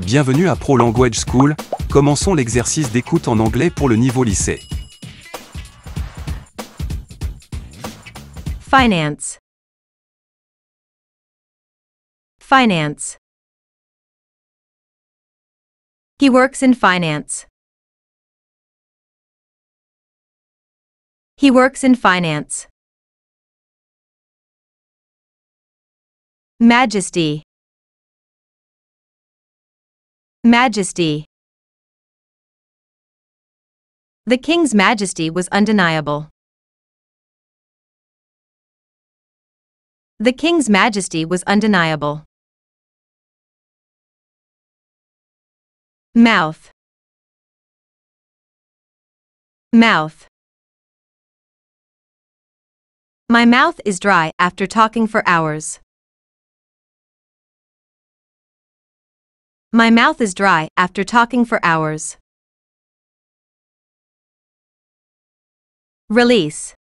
Bienvenue à Pro Language School, commençons l'exercice d'écoute en anglais pour le niveau lycée. Finance. Finance. He works in finance. He works in finance. Majesty. Majesty. The King's majesty was undeniable. The King's majesty was undeniable. Mouth. Mouth. My mouth is dry after talking for hours. My mouth is dry after talking for hours. Release.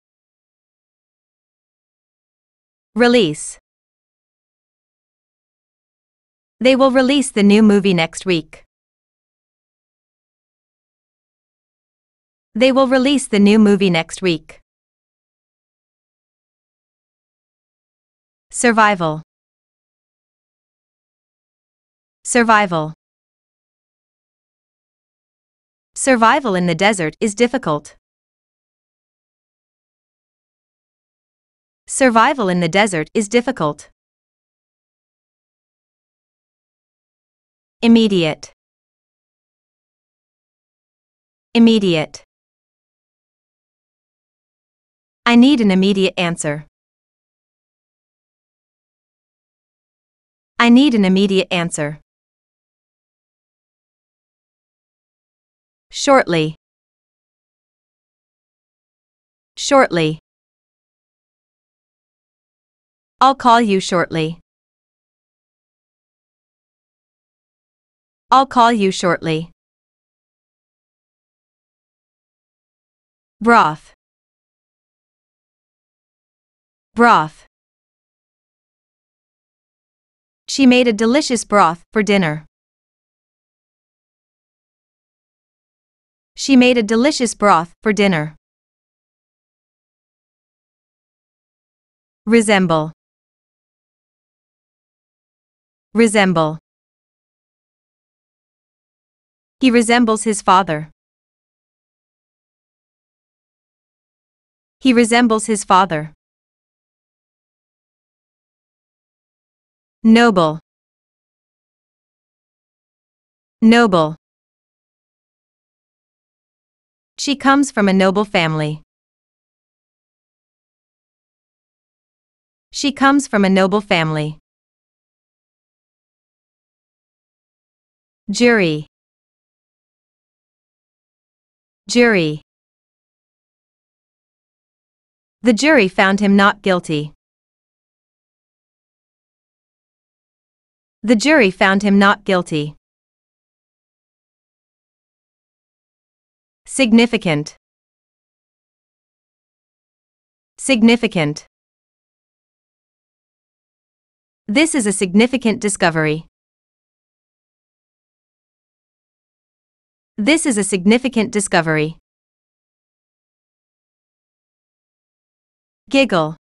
Release. They will release the new movie next week. They will release the new movie next week. Survival. Survival. Survival in the desert is difficult. Survival in the desert is difficult. Immediate. Immediate. I need an immediate answer. I need an immediate answer. Shortly. Shortly. I'll call you shortly. I'll call you shortly. Broth. Broth. She made a delicious broth for dinner. She made a delicious broth for dinner. Resemble. Resemble. He resembles his father. He resembles his father. Noble. Noble. She comes from a noble family. She comes from a noble family. Jury. Jury. The jury found him not guilty. The jury found him not guilty. Significant. Significant. This is a significant discovery. This is a significant discovery. Giggle.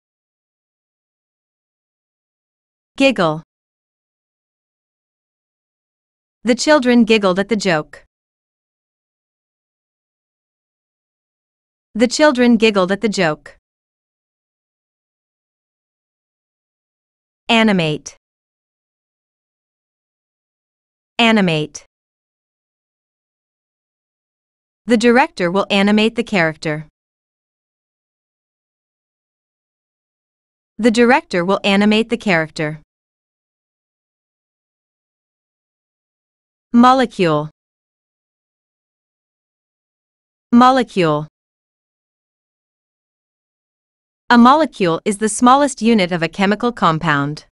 Giggle. The children giggled at the joke. The children giggled at the joke. Animate. Animate. The director will animate the character. The director will animate the character. Molecule. Molecule. A molecule is the smallest unit of a chemical compound.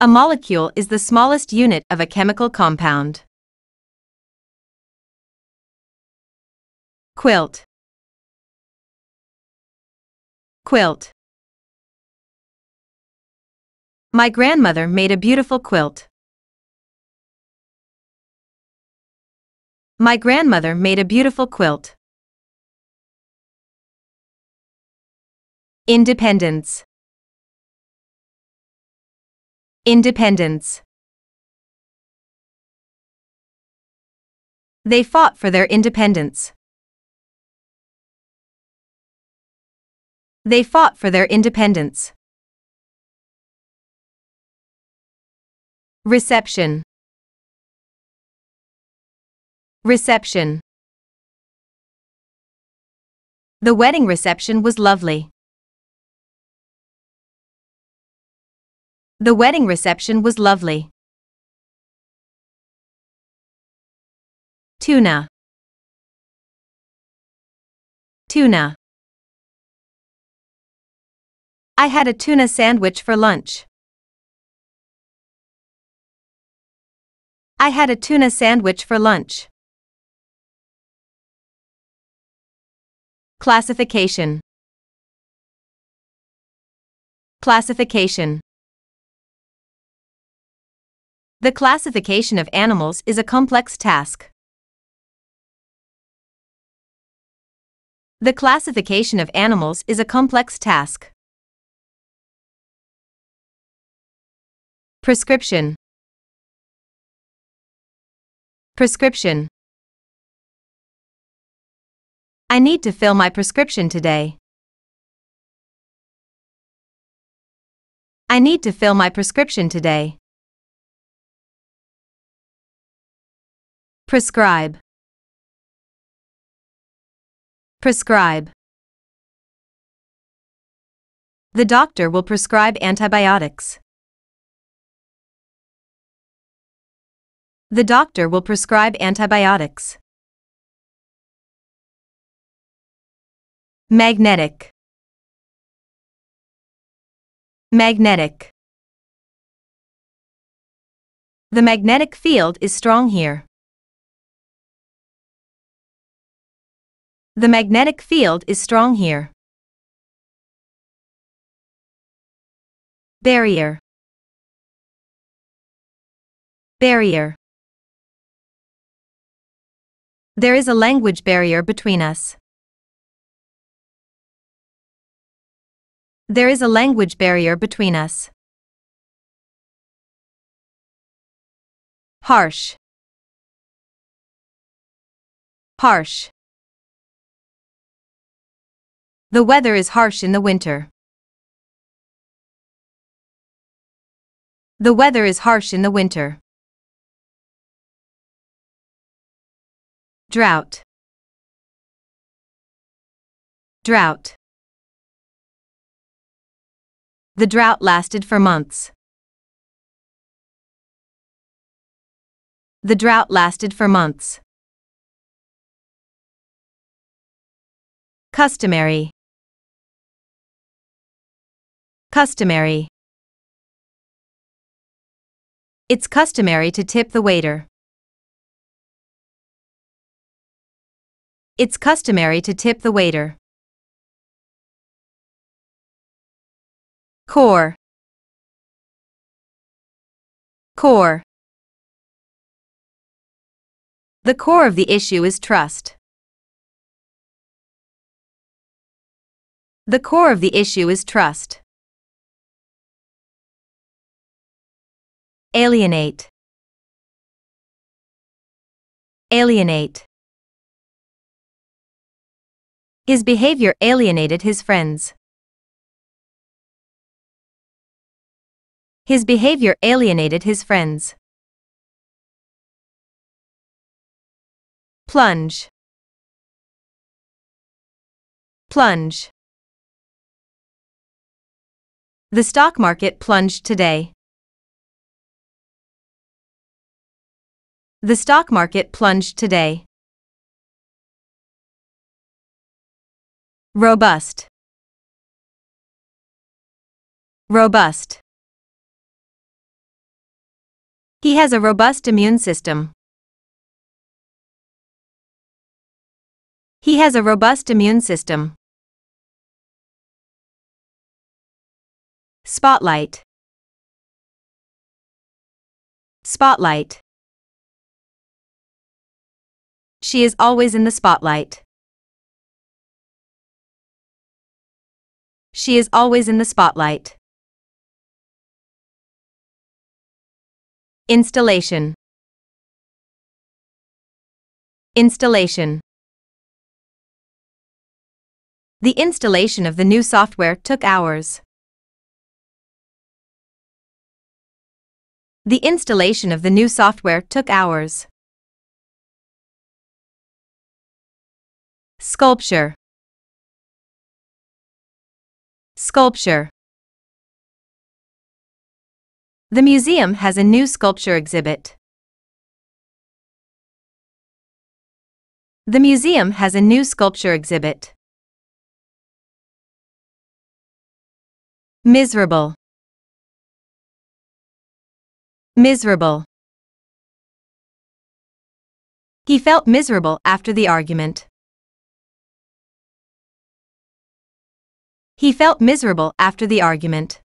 A molecule is the smallest unit of a chemical compound. Quilt. Quilt. My grandmother made a beautiful quilt. My grandmother made a beautiful quilt. Independence. Independence. They fought for their independence. They fought for their independence. Reception. Reception. The wedding reception was lovely. The wedding reception was lovely. Tuna. Tuna. I had a tuna sandwich for lunch. I had a tuna sandwich for lunch. Classification. Classification. The classification of animals is a complex task. The classification of animals is a complex task. Prescription. Prescription. I need to fill my prescription today. I need to fill my prescription today. Prescribe. Prescribe. The doctor will prescribe antibiotics. The doctor will prescribe antibiotics. Magnetic. Magnetic. The magnetic field is strong here. The magnetic field is strong here. Barrier. Barrier. There is a language barrier between us. There is a language barrier between us. Harsh. Harsh. The weather is harsh in the winter. The weather is harsh in the winter. Drought. Drought. The drought lasted for months. The drought lasted for months. Customary. Customary. It's customary to tip the waiter. It's customary to tip the waiter. Core. Core. The core of the issue is trust. The core of the issue is trust. Alienate. Alienate. His behavior alienated his friends. His behavior alienated his friends. Plunge. Plunge. The stock market plunged today. The stock market plunged today. Robust. Robust. He has a robust immune system. He has a robust immune system. Spotlight. Spotlight. She is always in the spotlight. She is always in the spotlight. Installation. Installation. The installation of the new software took hours. The installation of the new software took hours. Sculpture. Sculpture. The museum has a new sculpture exhibit. The museum has a new sculpture exhibit. Miserable. Miserable. He felt miserable after the argument. He felt miserable after the argument.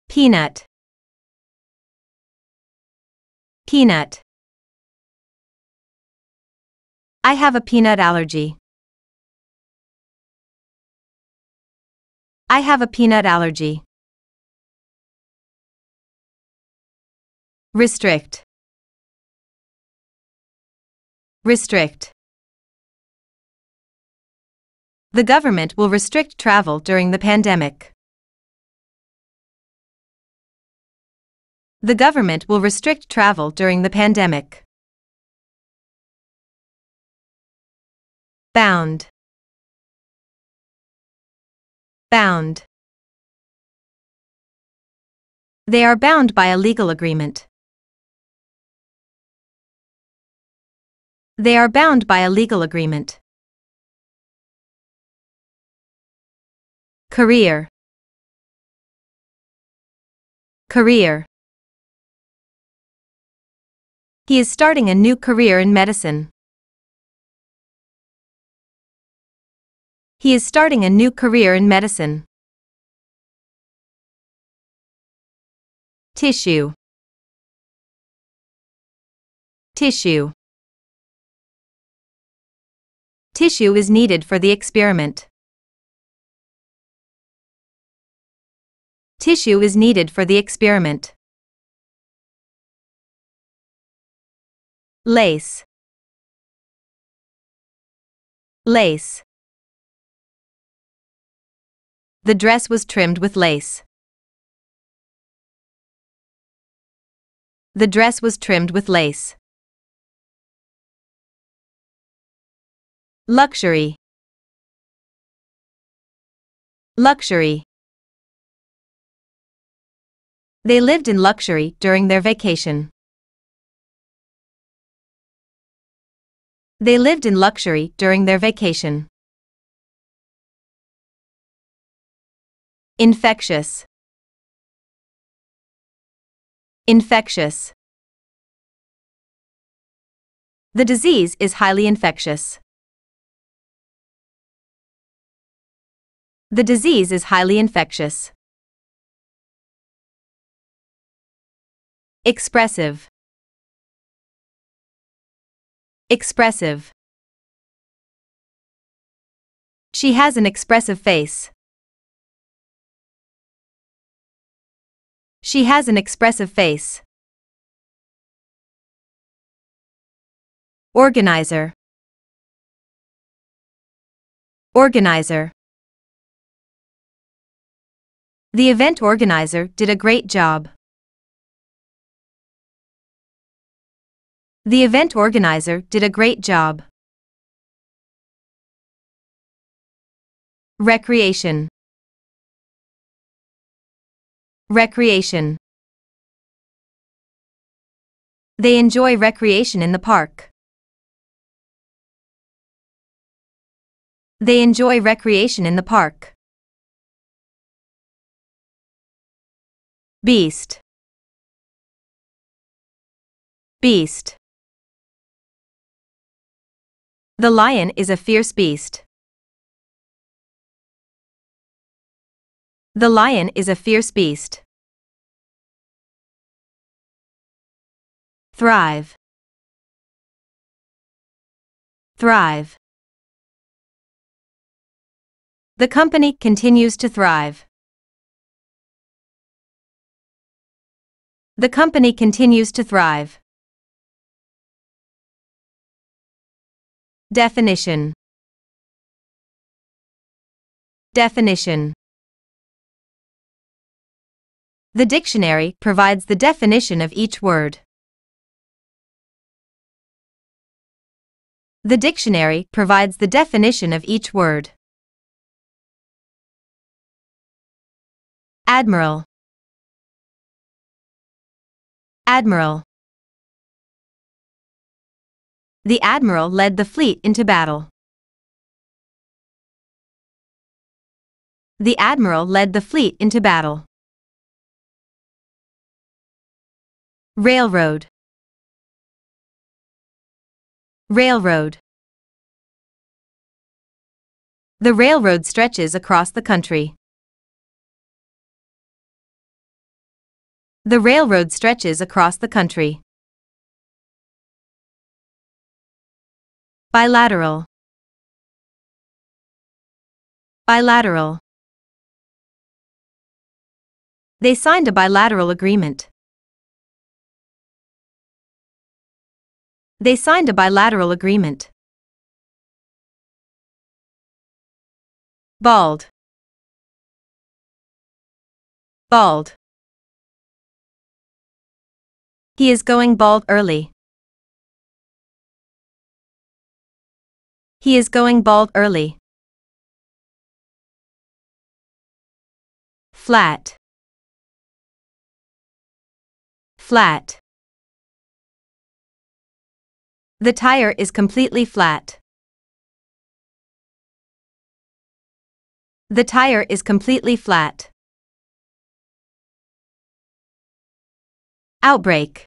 Peanut. Peanut. I have a peanut allergy. I have a peanut allergy. Restrict. Restrict. The government will restrict travel during the pandemic. The government will restrict travel during the pandemic. Bound. Bound. They are bound by a legal agreement. They are bound by a legal agreement. Career. Career. He is starting a new career in medicine. He is starting a new career in medicine. Tissue. Tissue. Tissue is needed for the experiment. Tissue is needed for the experiment. Lace. Lace. The dress was trimmed with lace. The dress was trimmed with lace. Luxury. Luxury. They lived in luxury during their vacation. They lived in luxury during their vacation. Infectious. Infectious. The disease is highly infectious. The disease is highly infectious. Expressive. Expressive. She has an expressive face. She has an expressive face. Organizer. Organizer. The event organizer did a great job. The event organizer did a great job. Recreation. Recreation. They enjoy recreation in the park. They enjoy recreation in the park. Beast. Beast. The lion is a fierce beast. The lion is a fierce beast. Thrive. Thrive. The company continues to thrive. The company continues to thrive. Definition. Definition. The dictionary provides the definition of each word. The dictionary provides the definition of each word. Admiral. Admiral. The admiral led the fleet into battle. The admiral led the fleet into battle. Railroad. Railroad. The railroad stretches across the country. The railroad stretches across the country. Bilateral. Bilateral. They signed a bilateral agreement. They signed a bilateral agreement. Bald. Bald. He is going bald early. He is going bald early. Flat. Flat. The tire is completely flat. The tire is completely flat. Outbreak.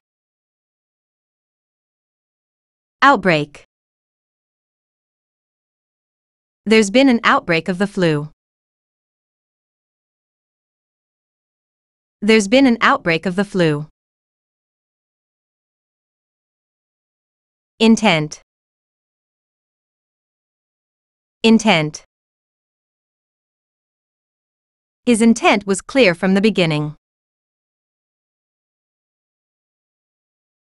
Outbreak. There's been an outbreak of the flu. There's been an outbreak of the flu. Intent. Intent. His intent was clear from the beginning.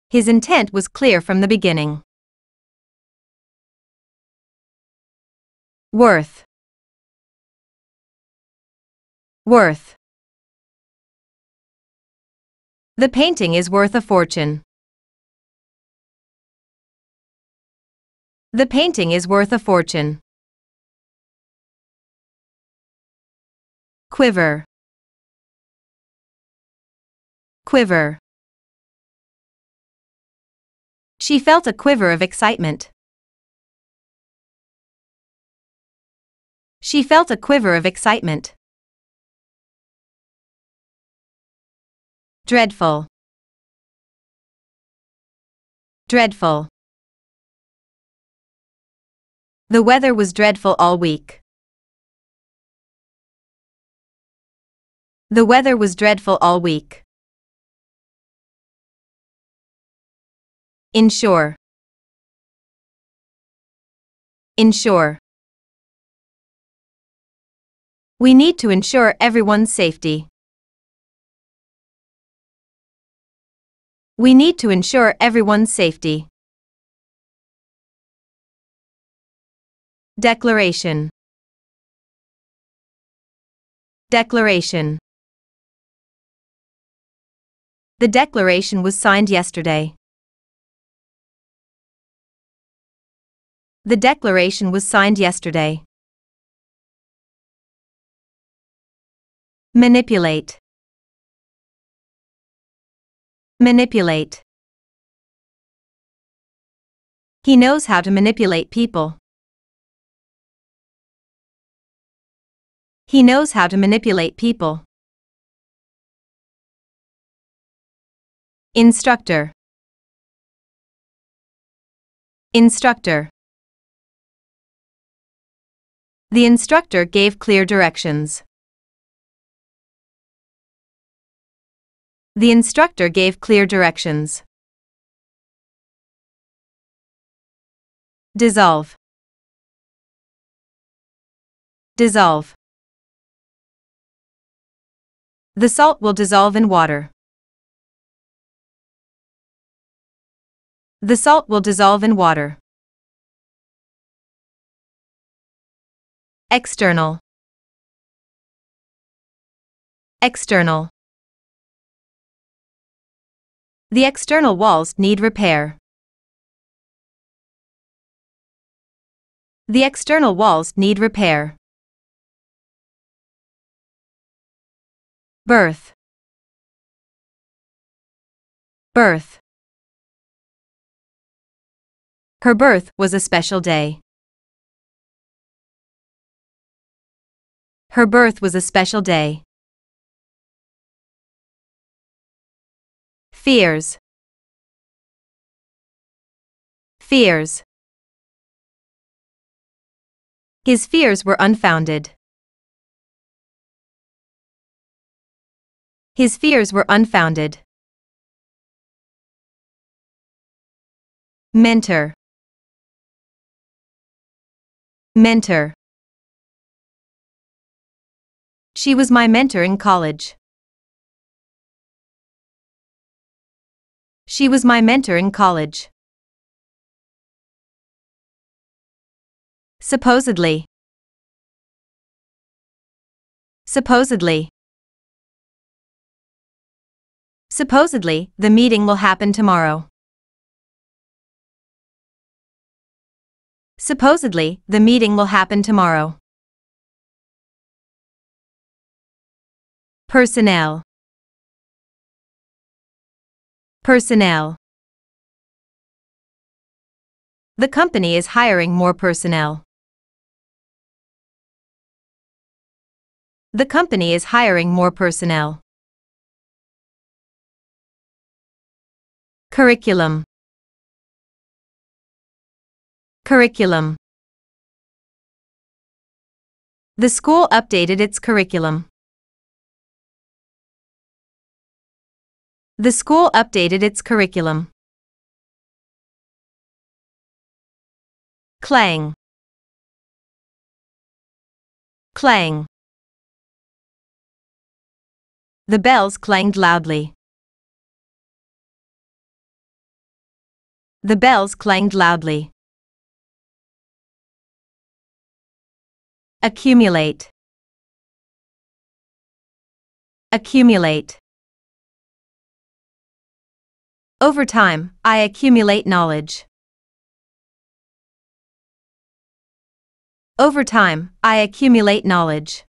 His intent was clear from the beginning. Worth. Worth. The painting is worth a fortune. The painting is worth a fortune. Quiver. Quiver. She felt a quiver of excitement. She felt a quiver of excitement. Dreadful. Dreadful. The weather was dreadful all week. The weather was dreadful all week. Ensure. Ensure. We need to ensure everyone's safety. We need to ensure everyone's safety. Declaration. Declaration. The declaration was signed yesterday. The declaration was signed yesterday. Manipulate. Manipulate. He knows how to manipulate people. He knows how to manipulate people. Instructor. Instructor. The instructor gave clear directions. The instructor gave clear directions. dissolve, dissolve. The salt will dissolve in water. The salt will dissolve in water. External, external. The external walls need repair. The external walls need repair. Birth, birth. Her birth was a special day. Her birth was a special day. Fears, fears. His fears were unfounded. His fears were unfounded. Mentor, mentor. She was my mentor in college. She was my mentor in college. Supposedly, supposedly. Supposedly, the meeting will happen tomorrow. Supposedly, the meeting will happen tomorrow. Personnel, personnel. The company is hiring more personnel. The company is hiring more personnel. Curriculum, curriculum. The school updated its curriculum. The school updated its curriculum. Clang, clang. The bells clanged loudly. The bells clanged loudly. Accumulate, accumulate. Over time, I accumulate knowledge. Over time, I accumulate knowledge.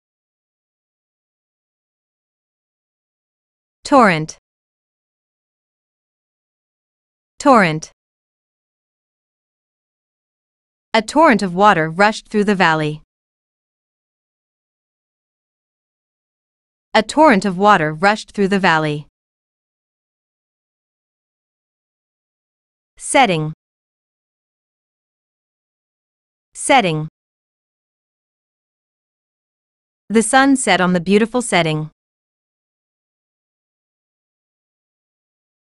Torrent, torrent. A torrent of water rushed through the valley. A torrent of water rushed through the valley. Setting, setting. The sun set on the beautiful setting.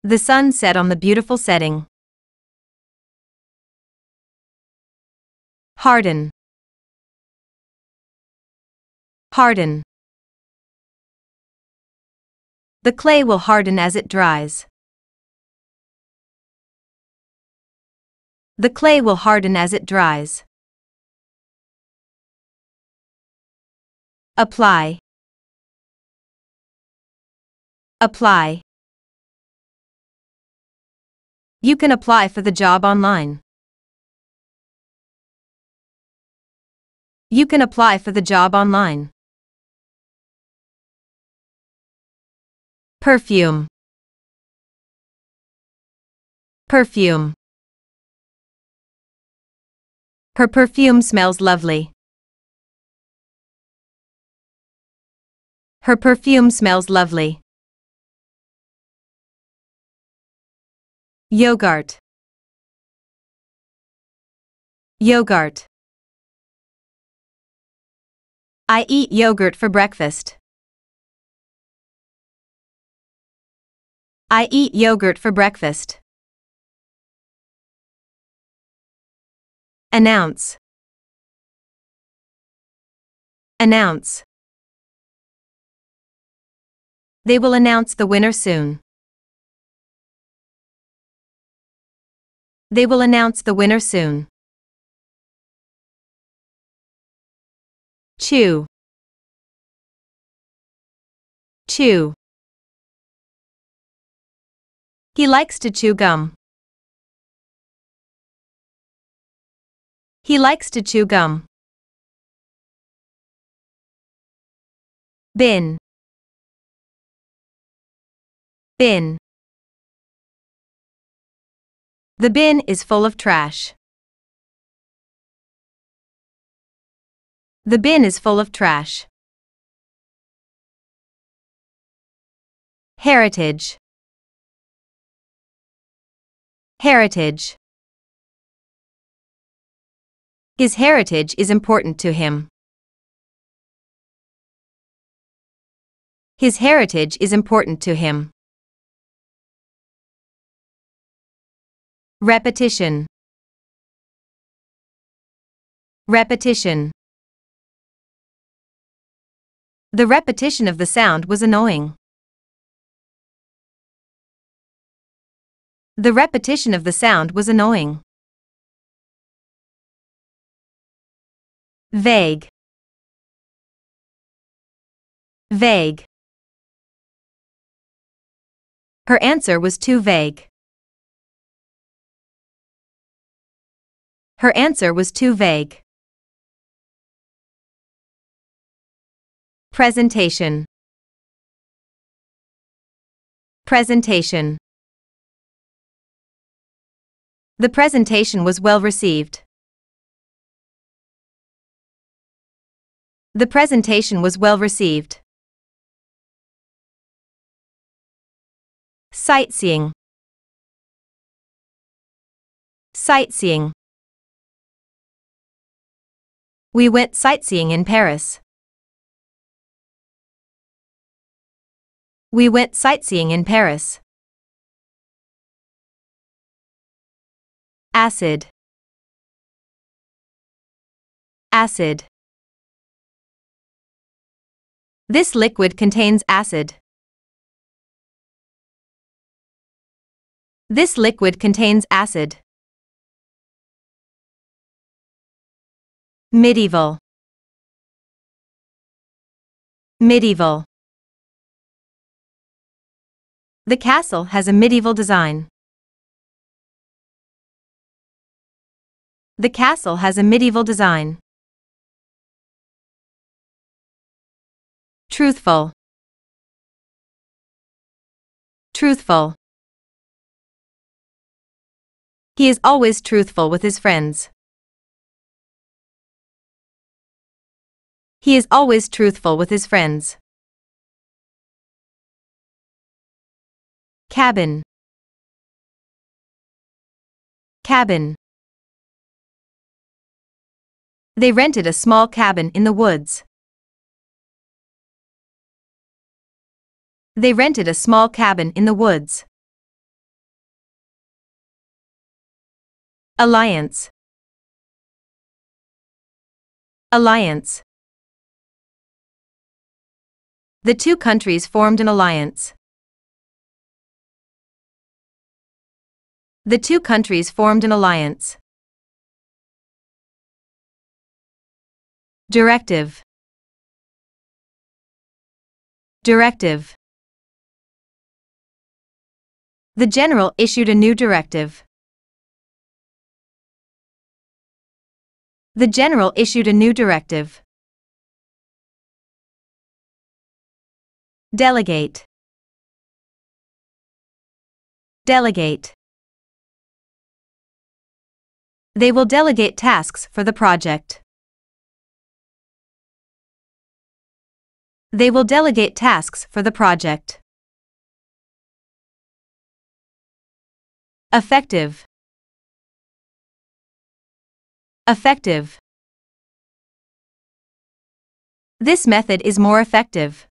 The sun set on the beautiful setting. Harden, harden. The clay will harden as it dries. The clay will harden as it dries. Apply, apply. You can apply for the job online. You can apply for the job online. Perfume, perfume. Her perfume smells lovely. Her perfume smells lovely. Yogurt, yogurt. I eat yogurt for breakfast. I eat yogurt for breakfast. Announce. Announce. They will announce the winner soon. They will announce the winner soon. Chew. Chew. He likes to chew gum. He likes to chew gum. Bin. Bin. The bin is full of trash. The bin is full of trash. Heritage. Heritage. His heritage is important to him. His heritage is important to him. Repetition. Repetition. The repetition of the sound was annoying. The repetition of the sound was annoying. Vague. Vague. Her answer was too vague. Her answer was too vague. Presentation. Presentation. The presentation was well received. The presentation was well received. Sightseeing. Sightseeing. We went sightseeing in Paris. We went sightseeing in Paris. Acid. Acid. This liquid contains acid. This liquid contains acid. Medieval. Medieval. The castle has a medieval design. The castle has a medieval design. Truthful. Truthful. He is always truthful with his friends. He is always truthful with his friends. Cabin. Cabin. They rented a small cabin in the woods. They rented a small cabin in the woods. Alliance. Alliance. The two countries formed an alliance. The two countries formed an alliance. Directive. Directive. The general issued a new directive. The general issued a new directive. Delegate. Delegate. They will delegate tasks for the project. They will delegate tasks for the project. Effective. Effective. This method is more effective.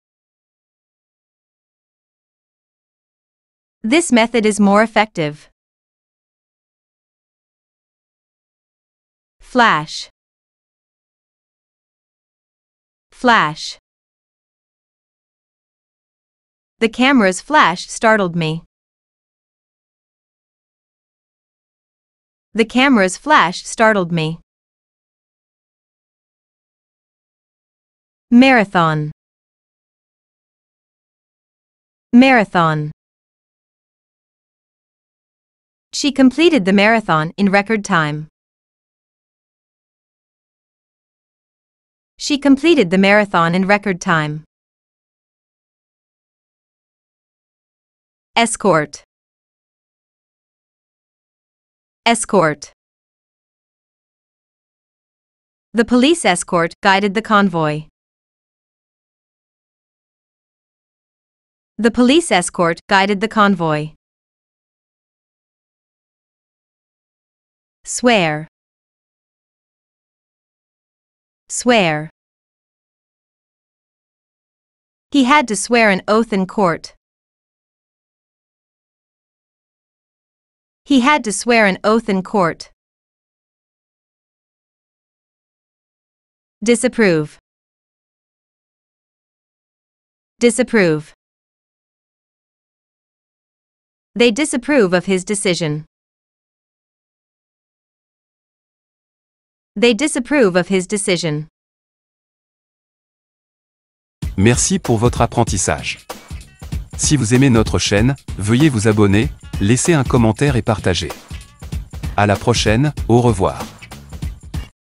This method is more effective. Flash. Flash. The camera's flash startled me. The camera's flash startled me. Marathon. Marathon. She completed the marathon in record time. She completed the marathon in record time. Escort. Escort. The police escort guided the convoy. The police escort guided the convoy. Swear. Swear. He had to swear an oath in court. He had to swear an oath in court. Disapprove. Disapprove. They disapprove of his decision. They disapprove of his decision. Merci pour votre apprentissage. Si vous aimez notre chaîne, veuillez vous abonner, laisser un commentaire et partager. À la prochaine, au revoir.